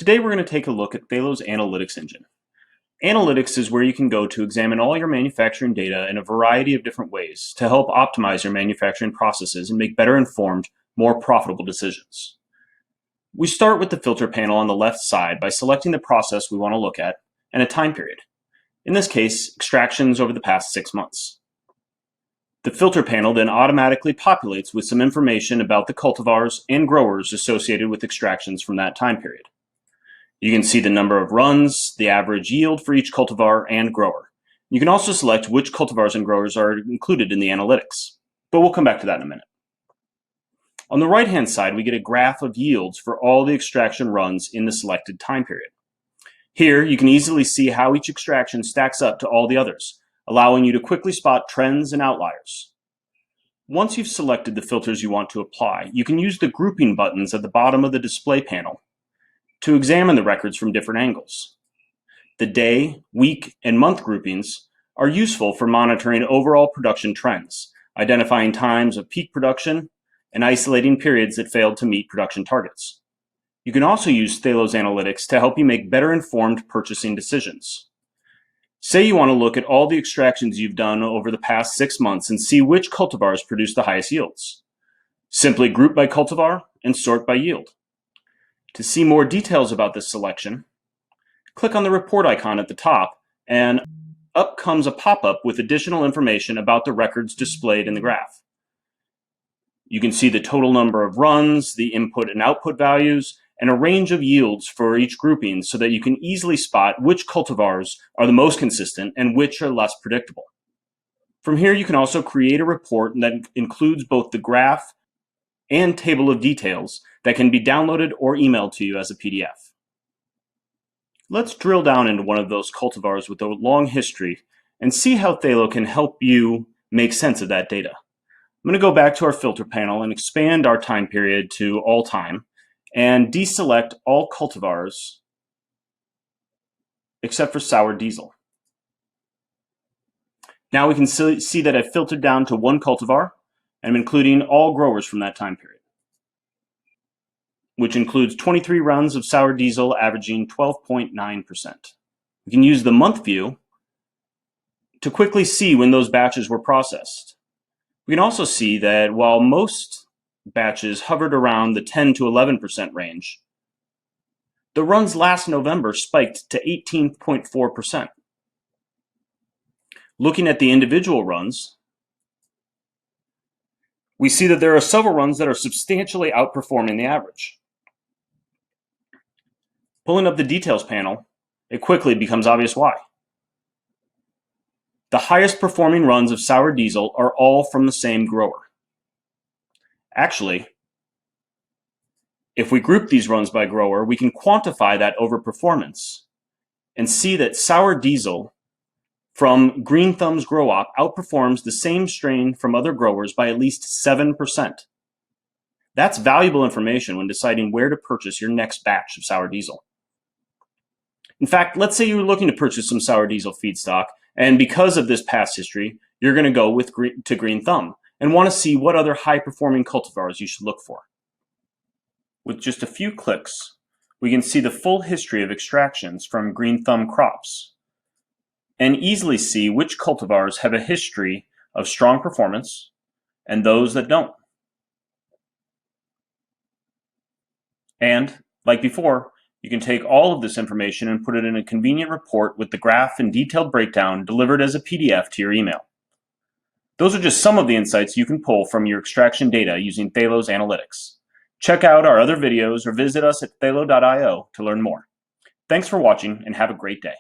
Today we're going to take a look at Thalo's analytics engine. Analytics is where you can go to examine all your manufacturing data in a variety of different ways to help optimize your manufacturing processes and make better informed, more profitable decisions. We start with the filter panel on the left side by selecting the process we want to look at and a time period. In this case, extractions over the past 6 months. The filter panel then automatically populates with some information about the cultivars and growers associated with extractions from that time period. You can see the number of runs, the average yield for each cultivar and grower. You can also select which cultivars and growers are included in the analytics, but we'll come back to that in a minute. On the right-hand side, we get a graph of yields for all the extraction runs in the selected time period. Here, you can easily see how each extraction stacks up to all the others, allowing you to quickly spot trends and outliers. Once you've selected the filters you want to apply, you can use the grouping buttons at the bottom of the display panel to examine the records from different angles. The day, week, and month groupings are useful for monitoring overall production trends, identifying times of peak production, and isolating periods that failed to meet production targets. You can also use Thalo's analytics to help you make better informed purchasing decisions. Say you want to look at all the extractions you've done over the past 6 months and see which cultivars produce the highest yields. Simply group by cultivar and sort by yield. To see more details about this selection, click on the report icon at the top, and up comes a pop-up with additional information about the records displayed in the graph. You can see the total number of runs, the input and output values, and a range of yields for each grouping so that you can easily spot which cultivars are the most consistent and which are less predictable. From here, you can also create a report that includes both the graph and table of details that can be downloaded or emailed to you as a PDF. Let's drill down into one of those cultivars with a long history and see how Thalo can help you make sense of that data. I'm going to go back to our filter panel and expand our time period to all time and deselect all cultivars except for sour diesel. Now we can see that I've filtered down to one cultivar, and I'm including all growers from that time period, which includes 23 runs of sour diesel averaging 12.9%. We can use the month view to quickly see when those batches were processed. We can also see that while most batches hovered around the 10 to 11% range, the runs last November spiked to 18.4%. Looking at the individual runs, we see that there are several runs that are substantially outperforming the average. Pulling up the details panel, it quickly becomes obvious why. The highest performing runs of sour diesel are all from the same grower. Actually, if we group these runs by grower, we can quantify that overperformance and see that sour diesel from Green Thumb's Grow Op outperforms the same strain from other growers by at least 7%. That's valuable information when deciding where to purchase your next batch of sour diesel. In fact, let's say you're looking to purchase some sour diesel feedstock, and because of this past history, you're going to go to Green Thumb and want to see what other high-performing cultivars you should look for. With just a few clicks, we can see the full history of extractions from Green Thumb crops and easily see which cultivars have a history of strong performance and those that don't. And, like before, you can take all of this information and put it in a convenient report with the graph and detailed breakdown delivered as a PDF to your email. Those are just some of the insights you can pull from your extraction data using Thalo's analytics. Check out our other videos or visit us at thalo.io to learn more. Thanks for watching and have a great day.